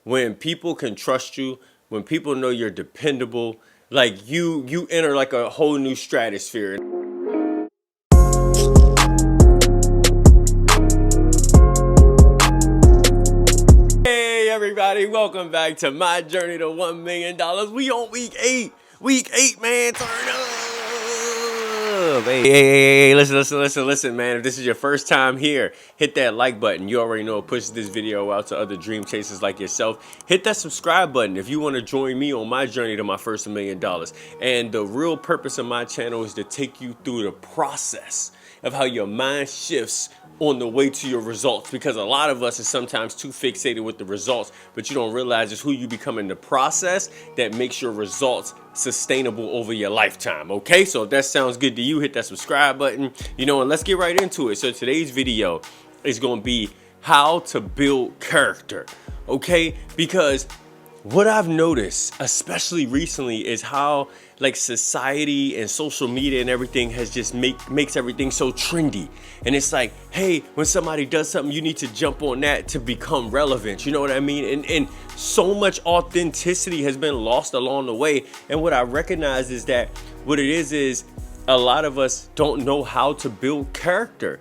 When people can trust you, when people know you're dependable, like you enter like a whole new stratosphere. Hey everybody, welcome back to my journey to $1 million. We on week 8. Week 8, man. Turn up. Hey, listen, man. If this is your first time here, hit that like button. You already know it pushes this video out to other dream chasers like yourself. Hit that subscribe button if you want to join me on my journey to my first $1 million. And the real purpose of my channel is to take you through the process of how your mind shifts on the way to your results, because a lot of us is sometimes too fixated with the results, but you don't realize it's who you become in the process that makes your results sustainable over your lifetime. Okay, so if that sounds good to you, hit that subscribe button, and let's get right into it. So today's video is going to be how to build character. Okay, because what I've noticed, especially recently, is how like society and social media and everything has just makes everything so trendy. And it's like, hey, when somebody does something, you need to jump on that to become relevant. You know what I mean? And so much authenticity has been lost along the way. And what I recognize is that what it is a lot of us don't know how to build character.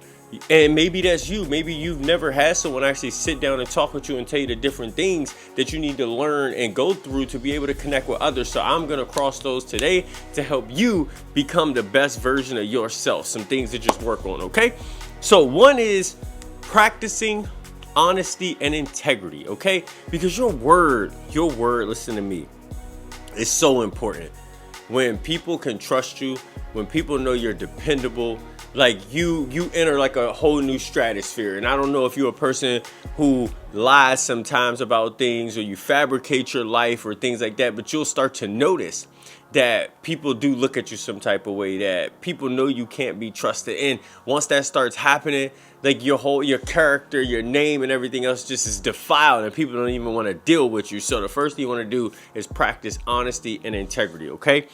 And maybe that's you. Maybe you've never had someone actually sit down and talk with you and tell you the different things that you need to learn and go through to be able to connect with others. So I'm going to cross those today to help you become the best version of yourself. Some things to just work on, okay? So one is practicing honesty and integrity, okay? Because your word, listen to me, is so important. When people can trust you, when people know you're dependable, like you enter like a whole new stratosphere. And I don't know if you're a person who lies sometimes about things, or you fabricate your life or things like that, but you'll start to notice that people do look at you some type of way, that people know you can't be trusted. And once that starts happening, like your character, your name and everything else just is defiled, and people don't even want to deal with you. So the first thing you want to do is practice honesty and integrity, okay?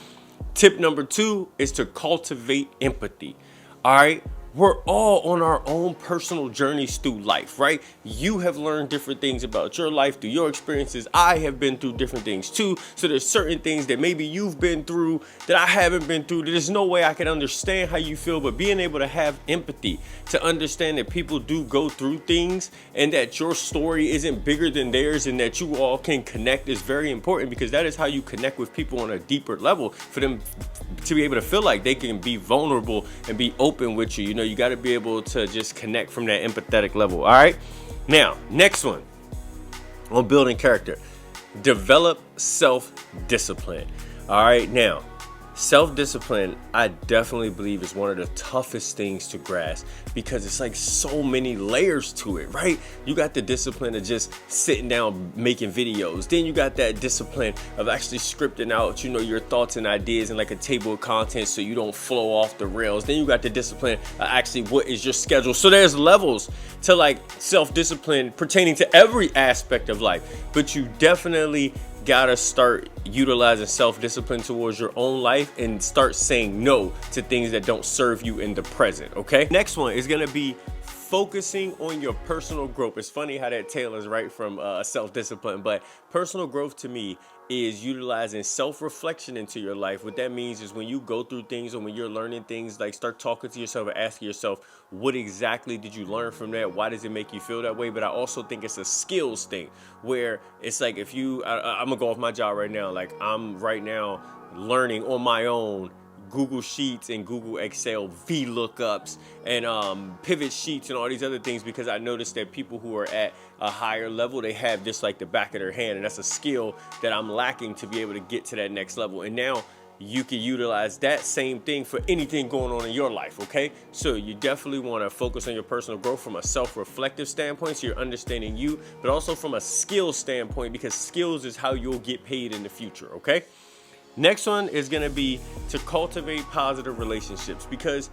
Tip number 2 is to cultivate empathy. All right, we're all on our own personal journeys through life, right? You have learned different things about your life through your experiences. I have been through different things too. So there's certain things that maybe you've been through that I haven't been through. There's no way I can understand how you feel, but being able to have empathy, to understand that people do go through things and that your story isn't bigger than theirs and that you all can connect is very important, because that is how you connect with people on a deeper level, for them to be able to feel like they can be vulnerable and be open with you. You got to be able to just connect from that empathetic level. All right. Now, next one on building character, develop self-discipline. All right. Now, self-discipline, I definitely believe, is one of the toughest things to grasp, because it's like so many layers to it, right? You got the discipline of just sitting down making videos. Then you got that discipline of actually scripting out, your thoughts and ideas in like a table of contents so you don't flow off the rails. Then you got the discipline of actually what is your schedule. So there's levels to like self-discipline pertaining to every aspect of life, but you definitely gotta start utilizing self-discipline towards your own life and start saying no to things that don't serve you in the present, okay? Next one is gonna be focusing on your personal growth. It's funny how that tailors right from self-discipline, but personal growth to me is utilizing self-reflection into your life. What that means is when you go through things or when you're learning things, like start talking to yourself and asking yourself, what exactly did you learn from that? Why does it make you feel that way? But I also think it's a skills thing, where it's like if I'm gonna go off my job right now. Like I'm right now learning on my own Google Sheets and Google Excel VLOOKUPs and pivot sheets and all these other things, because I noticed that people who are at a higher level, they have this like the back of their hand, and that's a skill that I'm lacking to be able to get to that next level. And now you can utilize that same thing for anything going on in your life, okay? So you definitely want to focus on your personal growth from a self-reflective standpoint, so you're understanding you, but also from a skill standpoint, because skills is how you'll get paid in the future, okay? Next one is going to be to cultivate positive relationships, because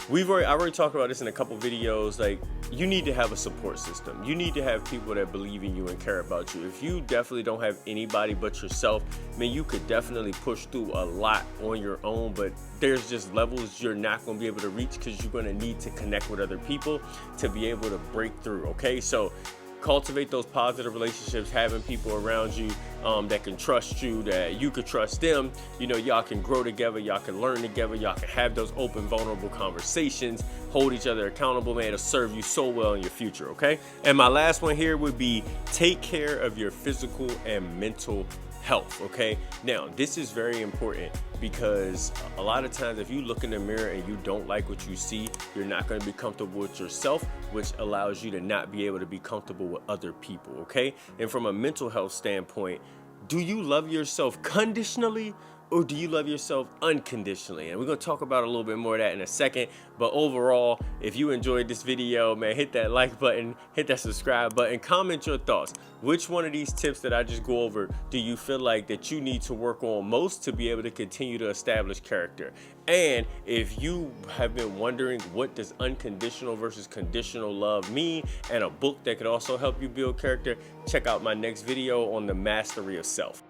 I already talked about this in a couple videos. Like, you need to have a support system. You need to have people that believe in you and care about you. If you definitely don't have anybody but yourself, man, you could definitely push through a lot on your own, but there's just levels you're not going to be able to reach, because you're going to need to connect with other people to be able to break through, okay? So cultivate those positive relationships, having people around you that can trust you, that you could trust them. You know, y'all can grow together, y'all can learn together, y'all can have those open, vulnerable conversations, hold each other accountable, man. It'll serve you so well in your future, okay? And my last one here would be take care of your physical and mental health, okay? Now, this is very important because a lot of times if you look in the mirror and you don't like what you see, you're not going to be comfortable with yourself, which allows you to not be able to be comfortable with other people, okay? And from a mental health standpoint, do you love yourself conditionally or do you love yourself unconditionally? And we're going to talk about a little bit more of that in a second. But overall, if you enjoyed this video, man, hit that like button, hit that subscribe button, comment your thoughts. Which one of these tips that I just go over do you feel like that you need to work on most to be able to continue to establish character? And if you have been wondering what does unconditional versus conditional love mean, and a book that could also help you build character, check out my next video on the mastery of self.